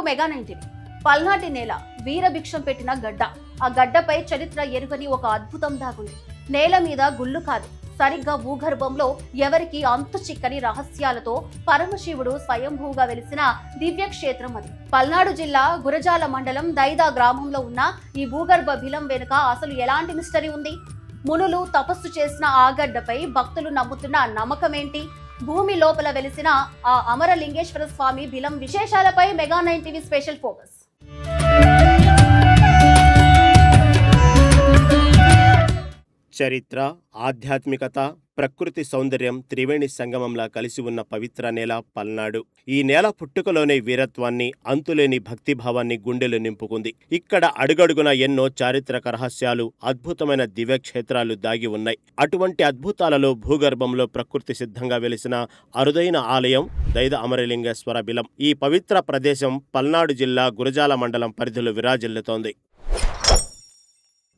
Mega 90. పల్నాటి నేల వీరభిక్షం పెట్టిన గడ్డ. ఆ గడ్డపై చరిత్ర ఎరుగని ఒక అద్భుతం దాగుంది. నేల మీద గుళ్ళు కాదు, సరిగ్గా భూగర్భంలో ఎవరికి అంతు చిక్కని రహస్యాలతో పరమశివుడు స్వయంభూగా వెలిసిన దివ్యక్షేత్రం అది. పల్నాడు జిల్లా గురజాల మండలం దైదా గ్రామంలో ఉన్న ఈ భూగర్భ బిలం వెనుక అసలు ఎలాంటి మిస్టరీ ఉంది? మునులు తపస్సు చేసిన ఆ గడ్డపై భక్తులు నమ్ముతున్న నమ్మకమేంటి? భూమి లోపల వెలిసిన ఆ అమరలింగేశ్వర స్వామి బిలం విశేషాలపై మెగా 9 టీవీ స్పెషల్ ఫోకస్. చరిత్ర, ఆధ్యాత్మికత, ప్రకృతి సౌందర్యం త్రివేణి సంగమంలా కలిసి ఉన్న పవిత్ర నేల పల్నాడు. ఈ నేల పుట్టుకలోనే వీరత్వాన్ని, అంతులేని భక్తిభావాన్ని గుండెలు నింపుకుంది. ఇక్కడ అడుగడుగున ఎన్నో చారిత్రక రహస్యాలు, అద్భుతమైన దివ్యక్షేత్రాలు దాగి ఉన్నాయి. అటువంటి అద్భుతాలలో భూగర్భంలో ప్రకృతి సిద్ధంగా వెలిసిన అరుదైన ఆలయం దైద అమరలింగేశ్వర బిలం. ఈ పవిత్ర ప్రదేశం పల్నాడు జిల్లా గురజాల మండలం పరిధిలో విరాజిల్లుతోంది.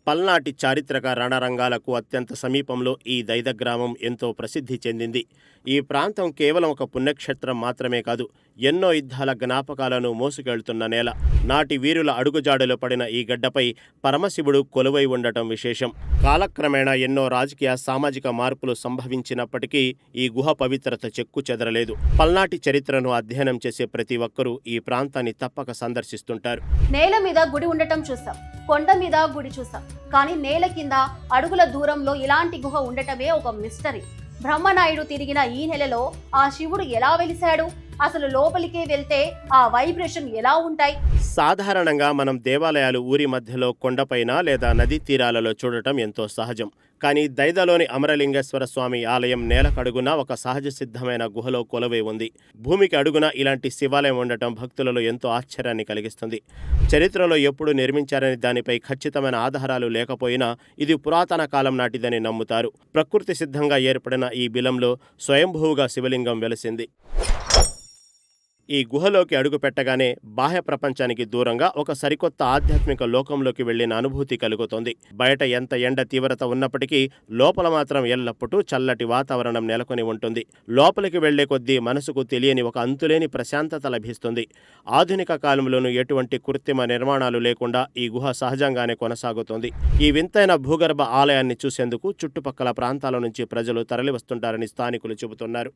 పల్నాటి చారిత్రక రణరంగాలకు అత్యంత సమీపంలో ఈ దైద గ్రామం ఎంతో ప్రసిద్ధి చెందింది. ఈ ప్రాంతం కేవలం ఒక పుణ్యక్షేత్రం మాత్రమే కాదు, ఎన్నో యుద్ధాల జ్ఞాపకాలను మోసుకెళ్తున్న నేల. నాటి వీరుల అడుగుజాడులో పడిన ఈ గడ్డపై పరమశివుడు కొలువై ఉండటం విశేషం. కాలక్రమేణా ఎన్నో రాజకీయ, సామాజిక మార్పులు సంభవించినప్పటికీ ఈ గుహ పవిత్రత చెక్కు చెదరలేదు. పల్నాటి చరిత్రను అధ్యయనం చేసే ప్రతి ఒక్కరూ ఈ ప్రాంతాన్ని తప్పక సందర్శిస్తుంటారు. నేల మీద గుడి ఉండటం చూసాం, కొండ మీద గుడి చూసాం, కానీ నేల కింద అడుగుల దూరంలో ఇలాంటి గుహ ఉండటమే ఒక మిస్టరీ. బ్రహ్మనాయుడు తిరిగిన ఈ నెలలో ఆ శివుడు ఎలా వెలిశాడు? అసలు లోపలికే వెళ్తే ఆ వైబ్రేషన్ ఎలా ఉంటాయి? సాధారణంగా మనం దేవాలయాలు ఊరి మధ్యలో కొండపైన లేదా నదీ తీరాలలో చూడటం ఎంతో సహజం. కానీ దైదలోని అమరలింగేశ్వర స్వామి ఆలయం నేలకడుగున ఒక సహజ సిద్ధమైన గుహలో కొలువై ఉంది. భూమికి అడుగున ఇలాంటి శివాలయం ఉండటం భక్తులలో ఎంతో ఆశ్చర్యాన్ని కలిగిస్తుంది. చరిత్రలో ఎప్పుడు నిర్మించారని దానిపై ఖచ్చితమైన ఆధారాలు లేకపోయినా ఇది పురాతన కాలం నాటిదని నమ్ముతారు. ప్రకృతి సిద్ధంగా ఏర్పడిన ఈ బిలంలో స్వయంభూగా శివలింగం వెలిసింది. ఈ గుహలోకి అడుగు పెట్టగానే బాహ్య ప్రపంచానికి దూరంగా ఒక సరికొత్త ఆధ్యాత్మిక లోకంలోకి వెళ్లిన అనుభూతి కలుగుతోంది. బయట ఎంత ఎండ తీవ్రత ఉన్నప్పటికీ లోపల మాత్రం ఎల్లప్పుడూ చల్లటి వాతావరణం నెలకొని ఉంటుంది. లోపలికి వెళ్లే కొద్దీ మనసుకు తెలియని ఒక అంతులేని ప్రశాంతత లభిస్తుంది. ఆధునిక కాలంలోనూ ఎటువంటి కృత్రిమ నిర్మాణాలు లేకుండా ఈ గుహ సహజంగానే కొనసాగుతోంది. ఈ వింతైన భూగర్భ ఆలయాన్ని చూసేందుకు చుట్టుపక్కల ప్రాంతాల నుంచి ప్రజలు తరలివస్తుంటారని స్థానికులు చెబుతున్నారు.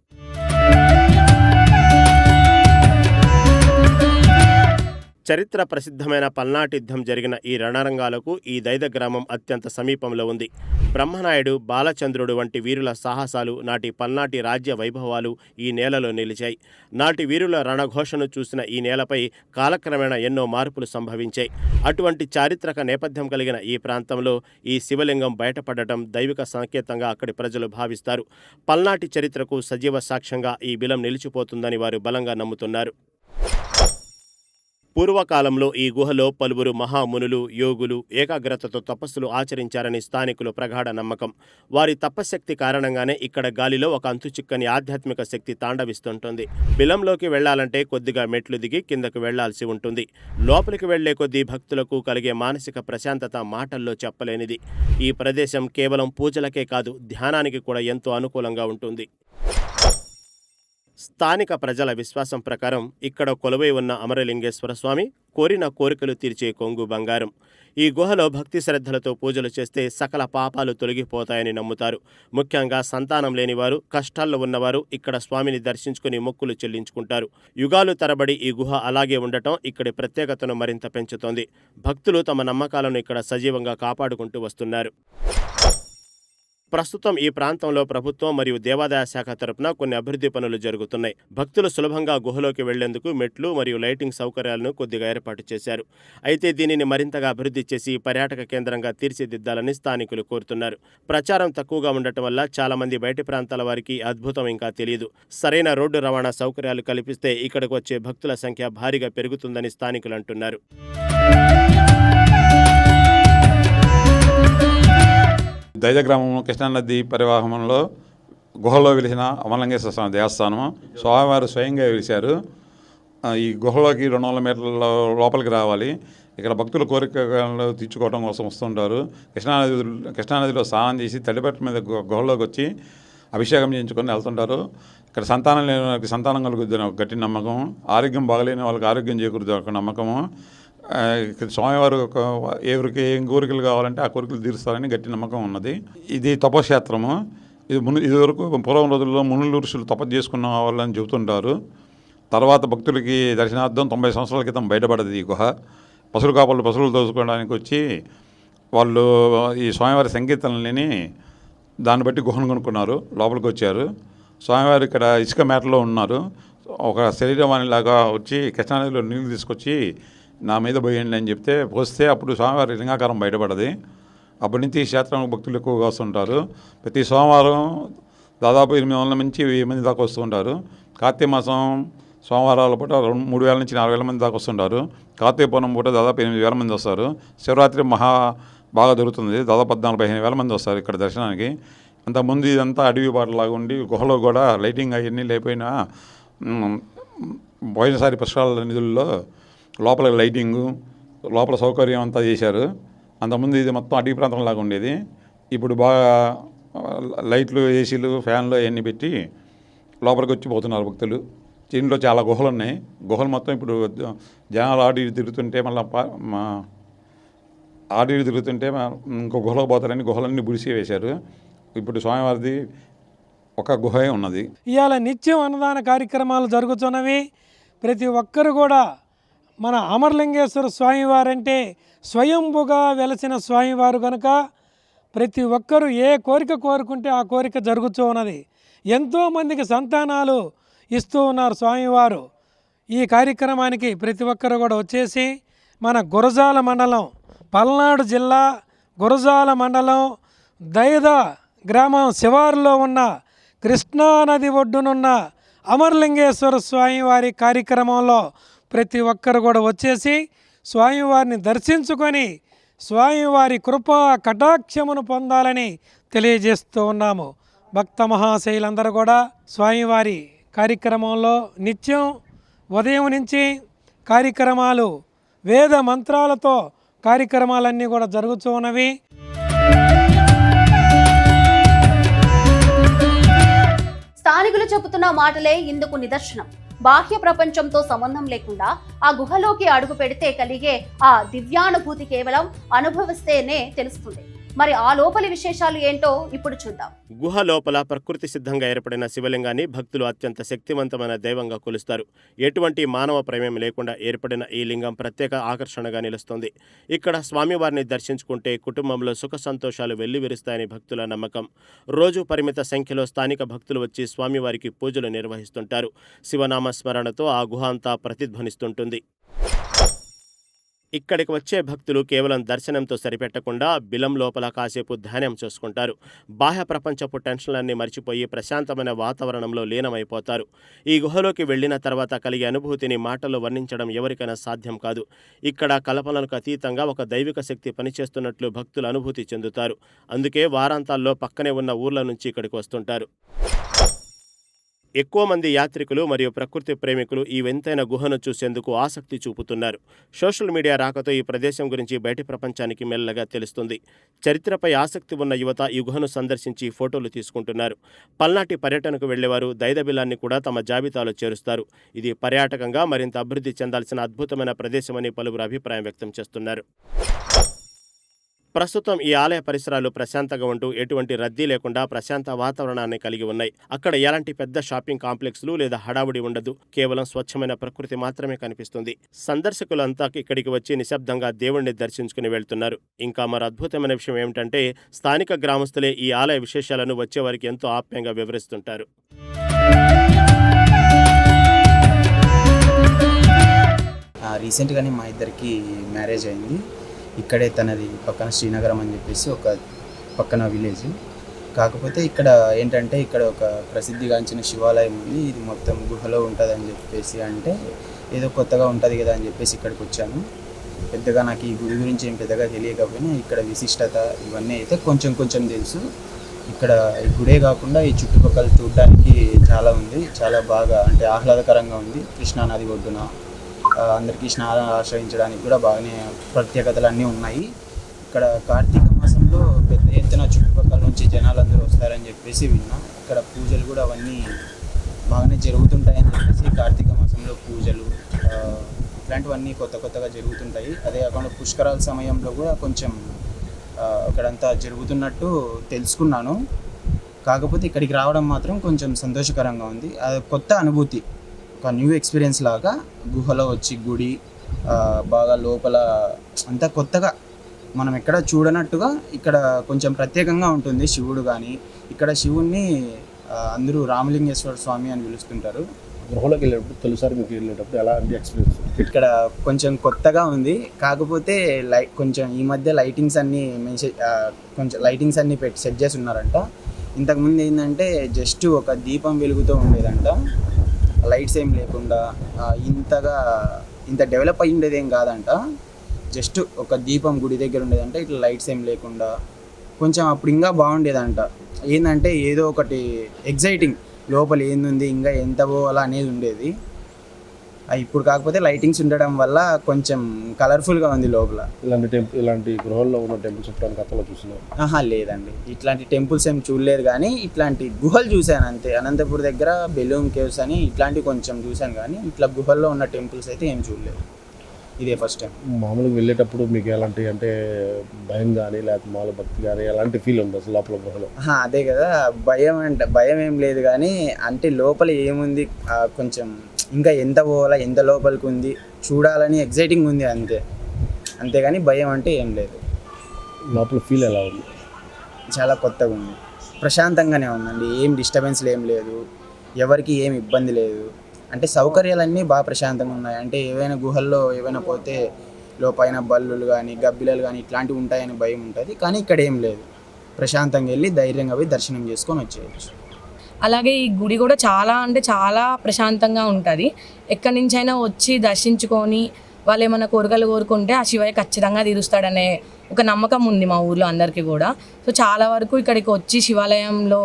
చరిత్ర ప్రసిద్ధమైన పల్నాటి యుద్ధం జరిగిన ఈ రణరంగాలకు ఈ దైద గ్రామం అత్యంత సమీపంలో ఉంది. బ్రహ్మనాయుడు, బాలచంద్రుడు వంటి వీరుల సాహసాలు, నాటి పల్నాటి రాజ్య వైభవాలు ఈ నేలలో నిలిచాయి. నాటి వీరుల రణఘోషను చూసిన ఈ నేలపై కాలక్రమేణా ఎన్నో మార్పులు సంభవించాయి. అటువంటి చారిత్రక నేపథ్యం కలిగిన ఈ ప్రాంతంలో ఈ శివలింగం బయటపడటం దైవిక సంకేతంగా అక్కడి ప్రజలు భావిస్తారు. పల్నాటి చరిత్రకు సజీవ సాక్ష్యంగా ఈ బిలం నిలిచిపోతుందని వారు బలంగా నమ్ముతున్నారు. పూర్వకాలంలో ఈ గుహలో పలువురు మహామునులు, యోగులు ఏకాగ్రతతో తపస్సులు ఆచరించారని స్థానికులు ప్రగాఢ నమ్మకం. వారి తపశ్శక్తి కారణంగానే ఇక్కడ గాలిలో ఒక అంతుచిక్కని ఆధ్యాత్మిక శక్తి తాండవిస్తుంటుంది. బిలంలోకి వెళ్లాలంటే కొద్దిగా మెట్లు దిగి కిందకు వెళ్లాల్సి ఉంటుంది. లోపలికి వెళ్లే కొద్దీ భక్తులకు కలిగే మానసిక ప్రశాంతత మాటల్లో చెప్పలేనిది. ఈ ప్రదేశం కేవలం పూజలకే కాదు, ధ్యానానికి కూడా ఎంతో అనుకూలంగా ఉంటుంది. స్థానిక ప్రజల విశ్వాసం ప్రకారం ఇక్కడ కొలువై ఉన్న అమరలింగేశ్వర స్వామి కోరిన కోరికలు తీర్చే కొంగు బంగారం. ఈ గుహలో భక్తి శ్రద్ధలతో పూజలు చేస్తే సకల పాపాలు తొలగిపోతాయని నమ్ముతారు. ముఖ్యంగా సంతానం లేనివారు, కష్టాల్లో ఉన్నవారు ఇక్కడ స్వామిని దర్శించుకుని మొక్కులు చెల్లించుకుంటారు. యుగాలు తరబడి ఈ గుహ అలాగే ఉండటం ఇక్కడి ప్రత్యేకతను మరింత పెంచుతోంది. భక్తులు తమ నమ్మకాలను ఇక్కడ సజీవంగా కాపాడుకుంటూ వస్తున్నారు. ప్రస్తుతం ఈ ప్రాంతంలో ప్రభుత్వం మరియు దేవాదాయ శాఖ తరపున కొన్ని అభివృద్ధి పనులు జరుగుతున్నాయి. భక్తులు సులభంగా గుహలోకి వెళ్లేందుకు మెట్లు మరియు లైటింగ్ సౌకర్యాలను కొద్దిగా ఏర్పాటు చేశారు. అయితే దీనిని మరింతగా అభివృద్ధి చేసి పర్యాటక కేంద్రంగా తీర్చిదిద్దాలని స్థానికులు కోరుతున్నారు. ప్రచారం తక్కువగా ఉండటం వల్ల చాలా మంది బయటి ప్రాంతాల వారికి అద్భుతం ఇంకా తెలియదు. సరైన రోడ్డు రవాణా సౌకర్యాలు కల్పిస్తే ఇక్కడకు వచ్చే భక్తుల సంఖ్య భారీగా పెరుగుతుందని స్థానికులు అంటున్నారు. దైద గ్రామంలో కృష్ణానది పరివాహంలో గుహలో వెలిసిన అమరలింగేశ్వర స్వామి దేవస్థానం. స్వామివారు స్వయంగా వెలిశారు. ఈ గుహలోకి 200 మీటర్ల లోపలికి రావాలి. ఇక్కడ భక్తుల కోరికలు తీర్చుకోవడం కోసం వస్తుంటారు. కృష్ణానదిలో స్నానం చేసి తడిపట్టు మీద గుహలోకి వచ్చి అభిషేకం చేయించుకొని వెళ్తుంటారు. ఇక్కడ సంతానం లేని వాళ్ళకి సంతానం కలుగుద్దని ఒక గట్టి నమ్మకం, ఆరోగ్యం బాగలేని వాళ్ళకి ఆరోగ్యం చేకూరుతుంది ఒక నమ్మకము. ఇక్కడ స్వామివారు ఎవరికి ఏం కోరికలు కావాలంటే ఆ కోరికలు తీరుస్తారని గట్టి నమ్మకం ఉన్నది. ఇది తపక్షేత్రము. ఇదివరకు పూర్వం రోజుల్లో మునులు ఋషులు తపస్సు చేసుకున్న వాళ్ళని చెబుతుంటారు. తర్వాత భక్తులకి దర్శనార్థం 90 సంవత్సరాల క్రితం బయటపడదు ఈ గుహ. పశువుల కాపలు పశువులు దోచుకోవడానికి వచ్చి వాళ్ళు ఈ స్వామివారి సంకీర్తనలని దాన్ని బట్టి గుహను కొనుక్కున్నారు, లోపలికి వచ్చారు. స్వామివారు ఇక్కడ ఇసుక మేటలో ఉన్నారు. ఒక శరీరవాణిలాగా వచ్చి కృష్ణానదిలో నీళ్ళు తీసుకొచ్చి నా మీద పోయండి అని చెప్తే పోస్తే అప్పుడు స్వామివారి లింగాకారం బయటపడది. అప్పటి నుంచి ఈ క్షేత్రానికి భక్తులు ఎక్కువగా వస్తుంటారు. ప్రతి సోమవారం దాదాపు 800 నుంచి 1000 మంది దాకా వస్తుంటారు. కార్తీక మాసం సోమవారాల పూట 3000 నుంచి 4000 మంది దాకా వస్తుంటారు. కార్తీక పౌర్ణమి పూట దాదాపు 8000 మంది వస్తారు. శివరాత్రి బాగా దొరుకుతుంది. దాదాపు 14-15,000 మంది వస్తారు ఇక్కడ దర్శనానికి. అంతకుముందు ఇదంతా అడవి బాటలాగా ఉండి గుహలో కూడా లైటింగ్ అవన్నీ లేకపోయినా పోయినసారి పుష్కరాల నిధుల్లో లోపల లైటింగు లోపల సౌకర్యం అంతా చేశారు. అంతకుముందు ఇది మొత్తం అడవి ప్రాంతం లాగా ఉండేది. ఇప్పుడు బాగా లైట్లు, ఏసీలు, ఫ్యాన్లు అవన్నీ పెట్టి లోపలికి వచ్చి పోతున్నారు భక్తులు. దీంట్లో చాలా గుహలు ఉన్నాయి. గుహలు మొత్తం ఇప్పుడు జనాలు ఆడి తిరుగుతుంటే ఇంకో గుహలోకి పోతారని గుహలన్నీ బుడిసి వేశారు. ఇప్పుడు స్వామివారిది ఒక గుహే ఉన్నది. ఇవాళ నిత్యం అన్నదాన కార్యక్రమాలు జరుగుతున్నవి. ప్రతి ఒక్కరు కూడా మన అమరలింగేశ్వర స్వామివారంటే స్వయంభుగా వెలసిన స్వామివారు కనుక ప్రతి ఒక్కరూ ఏ కోరిక కోరుకుంటే ఆ కోరిక జరుగుతూ ఉన్నది. ఎంతోమందికి సంతానాలు ఇస్తూ ఉన్నారు స్వామివారు. ఈ కార్యక్రమానికి ప్రతి ఒక్కరు కూడా వచ్చేసి మన గురజాల మండలం, పల్నాడు జిల్లా గురజాల మండలం దైద గ్రామం శివారులో ఉన్న కృష్ణానది ఒడ్డునున్న అమరలింగేశ్వర స్వామివారి కార్యక్రమంలో ప్రతి ఒక్కరు కూడా వచ్చేసి స్వామివారిని దర్శించుకొని స్వామివారి కృపా కటాక్షమును పొందాలని తెలియజేస్తూ ఉన్నాము. భక్త మహాశైలందరూ కూడా స్వామివారి కార్యక్రమంలో నిత్యం ఉదయం నుంచి కార్యక్రమాలు వేద మంత్రాలతో కార్యక్రమాలన్నీ కూడా జరుగుతూ ఉన్నవి. స్థానికులు చెబుతున్న మాటలే ఇందుకు నిదర్శనం. బాహ్య ప్రపంచంతో సంబంధం లేకుండా ఆ గుహలోకి అడుగు పెడితే కలిగే ఆ దివ్యానుభూతి కేవలం అనుభవిస్తేనే తెలుస్తుంది. మరి ఆ లోపలి విశేషాలు ఏంటో ఇప్పుడు చూద్దాం. గుహ లోపల ప్రకృతి సిద్ధంగా ఏర్పడిన శివలింగాన్ని భక్తులు అత్యంత శక్తివంతమైన దైవంగా కొలుస్తారు. ఎటువంటి మానవ ప్రమేయం లేకుండా ఏర్పడిన ఈ లింగం ప్రత్యేక ఆకర్షణగా నిలుస్తుంది. ఇక్కడ స్వామివారిని దర్శించుకుంటే కుటుంబంలో సుఖ సంతోషాలు వెల్లివిరుస్తాయని భక్తుల నమ్మకం. రోజు పరిమిత సంఖ్యలో స్థానిక భక్తులు వచ్చి స్వామివారికి పూజలు నిర్వహిస్తుంటారు. శివనామ స్మరణతో ఆ గుహ అంతా ప్రతిధ్వనిస్తుంటుంది. ఇక్కడికి వచ్చే భక్తులు కేవలం దర్శనంతో సరిపెట్టకుండా బిలం లోపల కాసేపు ధ్యానం చేసుకుంటారు. బాహ్య ప్రపంచపు టెన్షన్లన్నీ మర్చిపోయి ప్రశాంతమైన వాతావరణంలో లీనమైపోతారు. ఈ గుహలోకి వెళ్లిన తర్వాత కలిగే అనుభూతిని మాటల్లో వర్ణించడం ఎవరికైనా సాధ్యం కాదు. ఇక్కడ కల్పనలకు అతీతంగా ఒక దైవిక శక్తి పనిచేస్తున్నట్లు భక్తులు అనుభూతి చెందుతారు. అందుకే వారాంతాల్లో పక్కనే ఉన్న ఊర్ల నుంచి ఇక్కడికి వస్తుంటారు. ఎక్కువ మంది యాత్రికులు మరియు ప్రకృతి ప్రేమికులు ఈ వింతైన గుహను చూసేందుకు ఆసక్తి చూపుతున్నారు. సోషల్ మీడియా రాకతో ఈ ప్రదేశం గురించి బయటి ప్రపంచానికి మెల్లగా తెలుస్తుంది. చరిత్రపై ఆసక్తి ఉన్న యువత ఈ గుహను సందర్శించి ఫోటోలు తీసుకుంటున్నారు. పల్నాటి పర్యటనకు వెళ్లేవారు దైదబిలాన్ని కూడా తమ జాబితాలో చేరుస్తారు. ఇది పర్యాటకంగా మరింత అభివృద్ధి చెందాల్సిన అద్భుతమైన ప్రదేశమని పలువురు అభిప్రాయం వ్యక్తం చేస్తున్నారు. ప్రస్తుతం ఈ ఆలయ పరిసరాలు ప్రశాంతంగా ఉంటూ ఎటువంటి రద్దీ లేకుండా ప్రశాంత వాతావరణాన్ని కలిగి ఉన్నాయి. అక్కడ ఎలాంటి పెద్ద షాపింగ్ కాంప్లెక్స్లు లేదా హడావుడి ఉండదు. కేవలం స్వచ్ఛమైన ప్రకృతి మాత్రమే కనిపిస్తుంది. సందర్శకులంతా ఇక్కడికి వచ్చి నిశ్శబ్దంగా దేవుణ్ణి దర్శించుకుని వెళ్తున్నారు. ఇంకా మరో అద్భుతమైన విషయం ఏమిటంటే స్థానిక గ్రామస్తులే ఈ ఆలయ విశేషాలను వచ్చేవారికి ఎంతో ఆప్యాయంగా వివరిస్తుంటారు. రీసెంట్గానే మా ఇద్దరికి మ్యారేజ్ అయింది. ఇక్కడే తనది పక్కన శ్రీనగరం అని చెప్పేసి ఒక పక్కన విలేజ్. కాకపోతే ఇక్కడ ఏంటంటే ఇక్కడ ఒక ప్రసిద్ధిగాంచిన శివాలయం ఉంది. ఇది మొత్తం గుహలో ఉంటుందని చెప్పేసి అంటే ఏదో కొత్తగా ఉంటుంది కదా అని చెప్పేసి ఇక్కడికి వచ్చాను. పెద్దగా నాకు ఈ గుడి గురించి ఏం పెద్దగా తెలియకపోయినా ఇక్కడ విశిష్టత ఇవన్నీ అయితే కొంచెం తెలుసు. ఇక్కడ ఈ గుడే కాకుండా ఈ చుట్టుపక్కల చూడడానికి చాలా ఉంది. చాలా బాగా అంటే ఆహ్లాదకరంగా ఉంది. కృష్ణానది ఒడ్డున అందరికీ స్నానం ఆశ్రయించడానికి కూడా బాగానే ప్రత్యేకతలు అన్నీ ఉన్నాయి. ఇక్కడ కార్తీక మాసంలో పెద్ద ఎత్తున చుట్టుపక్కల నుంచి జనాలందరూ వస్తారని చెప్పేసి విన్నా. ఇక్కడ పూజలు కూడా అవన్నీ బాగానే జరుగుతుంటాయని చెప్పేసి కార్తీక మాసంలో పూజలు ఇట్లాంటివన్నీ కొత్తగా జరుగుతుంటాయి. అదే కాకుండా పుష్కరాల సమయంలో కూడా కొంచెం అక్కడంతా జరుగుతున్నట్టు తెలుసుకున్నాను. కాకపోతే ఇక్కడికి రావడం మాత్రం కొంచెం సంతోషకరంగా ఉంది. అది కొత్త అనుభూతి, ఒక న్యూ ఎక్స్పీరియన్స్ లాగా. గుహలో వచ్చి గుడి బాగా లోపల అంతా కొత్తగా మనం ఎక్కడ చూడనట్టుగా ఇక్కడ కొంచెం ప్రత్యేకంగా ఉంటుంది. శివుడు కానీ ఇక్కడ శివుణ్ణి అందరూ రామలింగేశ్వర స్వామి అని పిలుస్తుంటారు. గృహలోకి వెళ్ళేటప్పుడు తొలిసారి మీకు వెళ్ళేటప్పుడు ఎలాంటి ఎక్స్పీరియన్స్? ఇక్కడ కొంచెం కొత్తగా ఉంది. కాకపోతే కొంచెం ఈ మధ్య లైటింగ్స్ అన్నీ కొంచెం లైటింగ్స్ అన్నీ సెట్ చేసి ఉన్నారంట. ఇంతకుముందు ఏంటంటే జస్ట్ ఒక దీపం వెలుగుతూ ఉండేదంట, లైట్స్ ఏం లేకుండా. ఇంత డెవలప్ అయ్యి ఉండేది ఏం కాదంట. జస్ట్ ఒక దీపం గుడి దగ్గర ఉండేదంట, ఇట్లా లైట్స్ ఏం లేకుండా. కొంచెం అప్పుడు ఇంకా బాగుండేదంట. ఏంటంటే ఏదో ఒకటి ఎగ్జైటింగ్, లోపల ఏంది ఇంకా ఎంత పోవాలా అనేది ఉండేది. ఇప్పుడు కాకపోతే లైటింగ్స్ ఉండడం వల్ల కొంచెం కలర్ఫుల్గా ఉంది లోపల. ఇలాంటి గృహాల్లో ఉన్న టెంపుల్స్ ఎప్పుడైనా గతంలో చూసినా? లేదండి, ఇట్లాంటి టెంపుల్స్ ఏం చూడలేదు. కానీ ఇట్లాంటి గుహలు చూశాను అంతే. అనంతపూర్ దగ్గర బెలూమ్ కేవ్స్ అని ఇట్లాంటివి కొంచెం చూశాను, కానీ ఇట్లా గుహల్లో ఉన్న టెంపుల్స్ అయితే ఏం చూడలేదు. ఇదే ఫస్ట్ టైం. మామూలుగా వెళ్ళేటప్పుడు మీకు ఎలాంటి అంటే భయం కానీ లేకపోతే మామూలు భక్తి కానీ ఎలాంటి ఫీల్ ఉంది అసలు లోపల గృహలో? అదే కదా, భయం ఏం లేదు. కానీ అంటే లోపల ఏముంది, కొంచెం ఇంకా ఎంత పోవాలా, ఎంత లోపలికి ఉంది చూడాలని ఎగ్జైటింగ్ ఉంది అంతేగాని భయం అంటే ఏం లేదు. లోపల ఫీల్ ఎలా ఉంది? చాలా కొత్తగా ఉంది, ప్రశాంతంగానే ఉందండి. ఏం డిస్టర్బెన్స్లు ఏం లేదు, ఎవరికి ఏం ఇబ్బంది లేదు. అంటే సౌకర్యాలన్నీ బాగా ప్రశాంతంగా ఉన్నాయి. అంటే ఏవైనా గుహల్లో ఏవైనా పోతే లోపైన బల్లులు కానీ గబ్బిలలు కానీ ఇట్లాంటివి ఉంటాయని భయం ఉంటుంది. కానీ ఇక్కడ ఏం లేదు, ప్రశాంతంగా వెళ్ళి ధైర్యంగా పోయి దర్శనం చేసుకొని వచ్చేయచ్చు. అలాగే ఈ గుడి కూడా చాలా అంటే చాలా ప్రశాంతంగా ఉంటుంది. ఎక్కడి నుంచైనా వచ్చి దర్శించుకొని వాళ్ళు ఏమైనా కోరికలు కోరుకుంటే ఆ శివయ్య ఖచ్చితంగా తీరుస్తాడనే ఒక నమ్మకం ఉంది మా ఊర్లో అందరికీ కూడా. సో చాలా వరకు ఇక్కడికి వచ్చి శివాలయంలో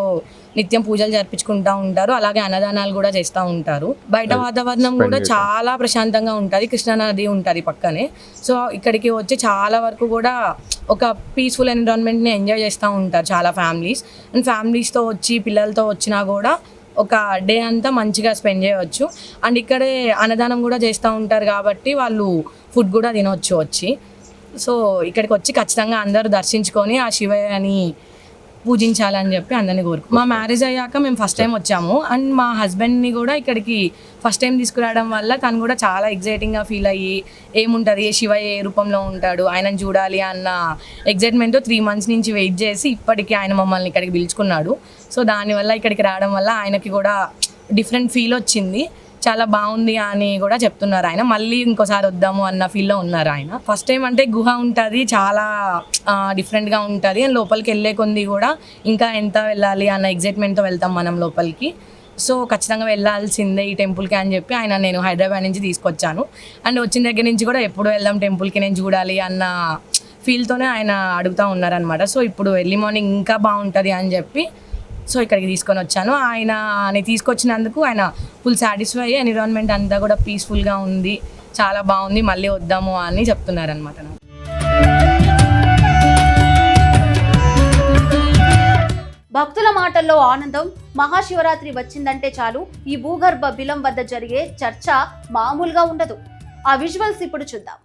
నిత్యం పూజలు జరిపించుకుంటూ ఉంటారు. అలాగే అన్నదానాలు కూడా చేస్తూ ఉంటారు. బయట వాతావరణం కూడా చాలా ప్రశాంతంగా ఉంటుంది. కృష్ణానది ఉంటుంది పక్కనే. సో ఇక్కడికి వచ్చి చాలా వరకు కూడా ఒక పీస్ఫుల్ ఎన్విరాన్మెంట్ని ఎంజాయ్ చేస్తూ ఉంటారు చాలా ఫ్యామిలీస్. అండ్ ఫ్యామిలీస్తో వచ్చి పిల్లలతో వచ్చినా కూడా ఒక డే అంతా మంచిగా స్పెండ్ చేయవచ్చు. అండ్ ఇక్కడే అన్నదానం కూడా చేస్తూ ఉంటారు కాబట్టి వాళ్ళు ఫుడ్ కూడా తినవచ్చు వచ్చి. సో ఇక్కడికి వచ్చి ఖచ్చితంగా అందరూ దర్శించుకొని ఆ శివయ్యని పూజించాలని చెప్పి అందరినీ మా మ్యారేజ్ అయ్యాక మేము ఫస్ట్ టైం వచ్చాము. అండ్ మా హస్బెండ్ని కూడా ఇక్కడికి ఫస్ట్ టైం తీసుకురావడం వల్ల తను కూడా చాలా ఎగ్జైటింగ్గా ఫీల్ అయ్యి ఏముంటుంది, శివయ్య ఏ రూపంలో ఉంటాడు, ఆయనను చూడాలి అన్న ఎగ్జైట్మెంట్తో 3 months నుంచి వెయిట్ చేసి ఇప్పటికీ ఆయన మమ్మల్ని ఇక్కడికి పిలుచుకున్నాడు. సో దానివల్ల ఇక్కడికి రావడం వల్ల ఆయనకి కూడా డిఫరెంట్ ఫీల్ వచ్చింది. చాలా బాగుంది అని కూడా చెప్తున్నారు ఆయన. మళ్ళీ ఇంకోసారి వద్దాము అన్న ఫీల్లో ఉన్నారు ఆయన. ఫస్ట్ టైం అంటే గుహ ఉంటుంది, చాలా డిఫరెంట్గా ఉంటుంది. అండ్ లోపలికి వెళ్ళే కొంది కూడా ఇంకా ఎంత వెళ్ళాలి అన్న ఎగ్జైట్మెంట్తో వెళ్తాం మనం లోపలికి. సో ఖచ్చితంగా వెళ్ళాల్సిందే ఈ టెంపుల్కి అని చెప్పి ఆయన నేను హైదరాబాద్ నుంచి తీసుకొచ్చాను. అండ్ వచ్చిన దగ్గర నుంచి కూడా ఎప్పుడు వెళ్దాం టెంపుల్కి, నేను చూడాలి అన్న ఫీల్తోనే ఆయన అడుగుతూ ఉన్నారనమాట. సో ఇప్పుడు ఎర్లీ మార్నింగ్ ఇంకా బాగుంటుంది అని చెప్పి సో ఇక్కడికి తీసుకొని వచ్చాను. ఆయనని తీసుకొచ్చినందుకు ఆయన ఫుల్ సాటిస్ఫై అయ్యి ఎన్విరాన్మెంట్ అంతా కూడా పీస్ఫుల్గా ఉంది, చాలా బాగుంది, మళ్ళీ వద్దాము అని చెప్తున్నారనమాట. భక్తుల మాటల్లో ఆనందం. మహాశివరాత్రి వచ్చిందంటే చాలు ఈ భూగర్భ బిలం వద్ద జరిగే చర్చ మామూలుగా ఉండదు. ఆ విజువల్స్ ఇప్పుడు చూద్దాం.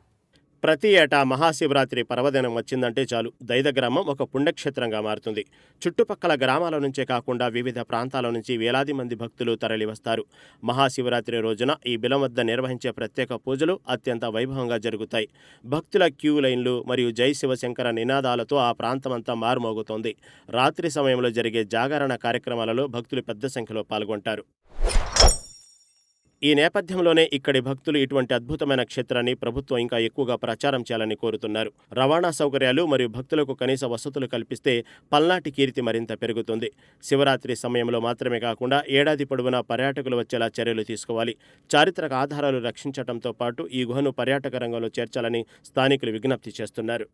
ప్రతి ఏటా మహాశివరాత్రి పర్వదినం వచ్చిందంటే చాలు దైద గ్రామం ఒక పుణ్యక్షేత్రంగా మారుతుంది. చుట్టుపక్కల గ్రామాల నుంచే కాకుండా వివిధ ప్రాంతాల నుంచి వేలాది మంది భక్తులు తరలివస్తారు. మహాశివరాత్రి రోజున ఈ బిలం వద్ద నిర్వహించే ప్రత్యేక పూజలు అత్యంత వైభవంగా జరుగుతాయి. భక్తుల క్యూ లైన్లు మరియు జై శివశంకర నినాదాలతో ఆ ప్రాంతమంతా మారుమోగుతోంది. రాత్రి సమయంలో జరిగే జాగరణ కార్యక్రమాలలో భక్తులు పెద్ద సంఖ్యలో పాల్గొంటారు. ఈ నేపథ్యంలోనే ఇక్కడి భక్తులు ఇటువంటి అద్భుతమైన క్షేత్రాన్ని ప్రభుత్వం ఇంకా ఎక్కువగా ప్రచారం చేయాలని కోరుతున్నారు. రవాణా సౌకర్యాలు మరియు భక్తులకు కనీస వసతులు కల్పిస్తే పల్నాటి కీర్తి మరింత పెరుగుతుంది. శివరాత్రి సమయంలో మాత్రమే కాకుండా ఏడాది పొడవునా పర్యాటకులు వచ్చేలా చర్యలు తీసుకోవాలి. చారిత్రక ఆధారాలు రక్షించడంతో పాటు ఈ గుహను పర్యాటక రంగంలో చేర్చాలని స్థానికులు విజ్ఞప్తి చేస్తున్నారు.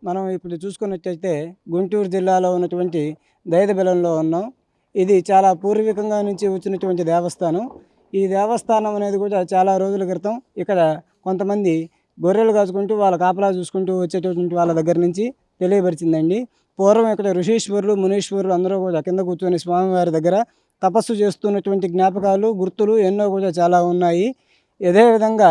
మనం ఇప్పుడు చూసుకున్నట్టయితే గుంటూరు జిల్లాలో ఉన్నటువంటి దైదబెలంలో ఉన్నాం. ఇది చాలా పూర్వీకంగా నుంచి వచ్చినటువంటి దేవస్థానం. ఈ దేవస్థానం అనేది కూడా చాలా రోజుల క్రితం ఇక్కడ కొంతమంది గొర్రెలు కాచుకుంటూ వాళ్ళ కాపలా చూసుకుంటూ వచ్చేటటువంటి వాళ్ళ దగ్గర నుంచి తెలియపరిచిందండి. పూర్వం ఇక్కడ ఋషీశ్వరులు మునీశ్వరులు అందరూ కూడా కింద కూర్చొని స్వామివారి దగ్గర తపస్సు చేస్తున్నటువంటి జ్ఞాపకాలు గుర్తులు ఎన్నో కూడా చాలా ఉన్నాయి. ఇదే విధంగా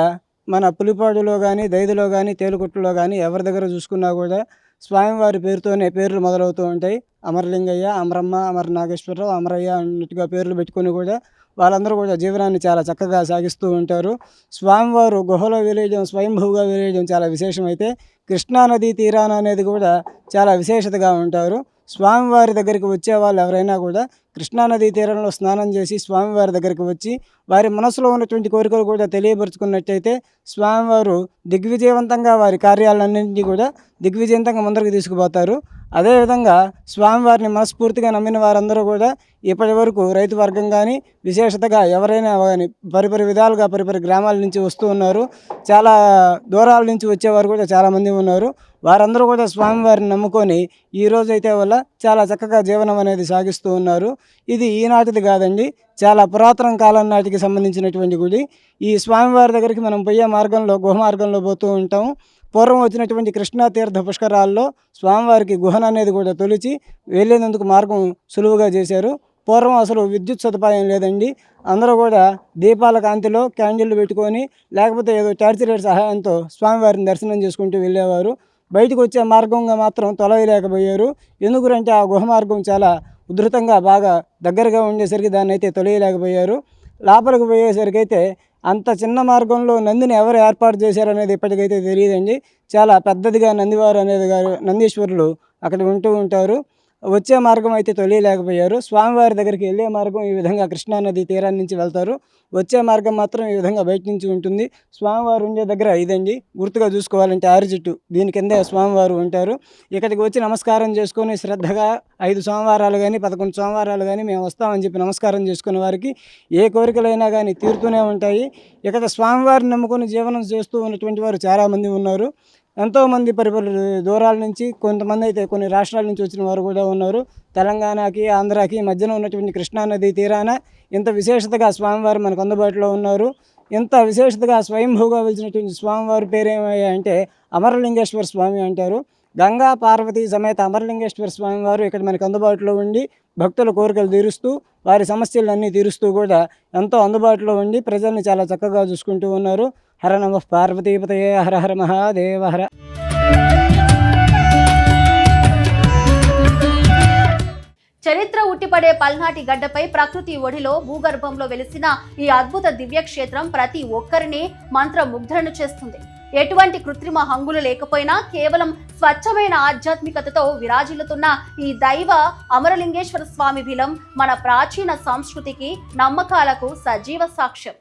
మన పులిపాడులో కానీ దైదులో కానీ తేలుకొట్టులో కానీ ఎవరి దగ్గర చూసుకున్నా కూడా స్వామివారి పేరుతోనే పేర్లు మొదలవుతూ ఉంటాయి. అమరలింగయ్య, అమరమ్మ, అమర నాగేశ్వరరావు, అమరయ్య అన్నట్టుగా పేర్లు పెట్టుకొని కూడా వాళ్ళందరూ కూడా జీవనాన్ని చాలా చక్కగా సాగిస్తూ ఉంటారు. స్వామివారు గుహలో వెలియడం, స్వయంభూగా వెలియడం చాలా విశేషమైతే కృష్ణానదీ తీరాన అనేది కూడా చాలా విశేషతగా ఉంటారు. స్వామివారి దగ్గరికి వచ్చే వాళ్ళు ఎవరైనా కూడా కృష్ణానదీ తీరంలో స్నానం చేసి స్వామివారి దగ్గరికి వచ్చి వారి మనసులో ఉన్నటువంటి కోరికలు కూడా తెలియపరుచుకున్నట్టయితే స్వామివారు దిగ్విజయవంతంగా వారి కార్యాలన్నింటినీ కూడా దిగ్విజయవంతంగా ముందరికి తీసుకుపోతారు. అదేవిధంగా స్వామివారిని మనస్ఫూర్తిగా నమ్మిన వారందరూ కూడా ఇప్పటి వరకు రైతు వర్గం కానీ విశేషతగా ఎవరైనా కానీ పరిపరి విధాలుగా పరిపరి గ్రామాల నుంచి వస్తూ ఉన్నారు. చాలా దూరాల నుంచి వచ్చేవారు కూడా చాలామంది ఉన్నారు. వారందరూ కూడా స్వామివారిని నమ్ముకొని ఈ రోజైతే వల్ల చాలా చక్కగా జీవనం అనేది సాగిస్తూ ఉన్నారు. ఇది ఈనాటిది కాదండి, చాలా పురాతన కాలం నాటికి సంబంధించినటువంటి గుడి. ఈ స్వామివారి దగ్గరికి మనం పోయే మార్గంలో గుహ మార్గంలో పోతూ ఉంటాము. పూర్వం వచ్చినటువంటి కృష్ణా తీర్థ పుష్కరాల్లో స్వామివారికి గుహన అనేది కూడా తొలిచి వెళ్ళేందుకు మార్గం సులువుగా చేశారు. పూర్వం అసలు విద్యుత్ సదుపాయం లేదండి. అందరూ కూడా దీపాల కాంతిలో క్యాండిల్లు పెట్టుకొని లేకపోతే ఏదో టార్చ్ లైట్ సహాయంతో స్వామివారిని దర్శనం చేసుకుంటూ వెళ్ళేవారు. బయటకు వచ్చే మార్గంగా మాత్రం తొలయలేకపోయారు. ఎందుకంటే ఆ గుహ మార్గం చాలా ఉధృతంగా బాగా దగ్గరగా ఉండేసరికి దాన్ని అయితే తొలయలేకపోయారు. లోపలికి పోయేసరికి అయితే అంత చిన్న మార్గంలో నందిని ఎవరు ఏర్పాటు చేశారనేది ఇప్పటికైతే తెలియదండి. చాలా పెద్దదిగా నందివారు అనేది గారు నందీశ్వరులు అక్కడ ఉంటూ ఉంటారు. వచ్చే మార్గం అయితే తొలియలేకపోయారు. స్వామివారి దగ్గరికి వెళ్ళే మార్గం ఈ విధంగా కృష్ణానది తీరాన్ని నుంచి వెళ్తారు. వచ్చే మార్గం మాత్రం ఈ విధంగా బయట నుంచి ఉంటుంది. స్వామివారు ఉండే దగ్గర ఇదండి, గుర్తుగా చూసుకోవాలంటే ఆరు చెట్టు, దీని కిందే స్వామివారు ఉంటారు. ఇక్కడికి వచ్చి నమస్కారం చేసుకొని శ్రద్ధగా 5 సోమవారాలు కానీ 11 సోమవారాలు కానీ మేము వస్తామని చెప్పి నమస్కారం చేసుకునే వారికి ఏ కోరికలైనా కానీ తీరుతూనే ఉంటాయి. ఇక్కడ స్వామివారిని నమ్ముకొని జీవనం చేస్తూ ఉన్నటువంటి వారు చాలామంది ఉన్నారు. ఎంతోమంది పరిపరి దూరాల నుంచి, కొంతమంది అయితే కొన్ని రాష్ట్రాల నుంచి వచ్చిన వారు కూడా ఉన్నారు. తెలంగాణకి ఆంధ్రాకి మధ్యన ఉన్నటువంటి కృష్ణానది తీరాన ఇంత విశేషతగా స్వామివారు మనకు అందుబాటులో ఉన్నారు. ఇంత విశేషతగా స్వయంభూగా వెలిసినటువంటి స్వామివారి పేరేమయ్యా అంటే అమరలింగేశ్వర స్వామి అంటారు. గంగా పార్వతీ సమేత అమరలింగేశ్వర స్వామివారు ఇక్కడ మనకు అందుబాటులో ఉండి భక్తుల కోరికలు తీరుస్తూ వారి సమస్యలన్నీ తీరుస్తూ కూడా ఎంతో అందుబాటులో ఉండి ప్రజల్ని చాలా చక్కగా చూసుకుంటూ ఉన్నారు. హర నమః పార్వతీపతయే, హర హర మహాదేవ హర. చరిత్ర ఉట్టిపడే పల్నాటి గడ్డపై ప్రకృతి ఒడిలో భూగర్భంలో వెలిసిన ఈ అద్భుత దివ్యక్షేత్రం ప్రతి ఒక్కరిని మంత్రముగ్ధులను చేస్తుంది. ఎటువంటి కృత్రిమ హంగులు లేకపోయినా కేవలం స్వచ్ఛమైన ఆధ్యాత్మికతతో విరాజిల్లుతున్న ఈ దైవ అమరలింగేశ్వర స్వామి విలం మన ప్రాచీన సంస్కృతికి, నమ్మకాలకు సజీవ సాక్ష్యం.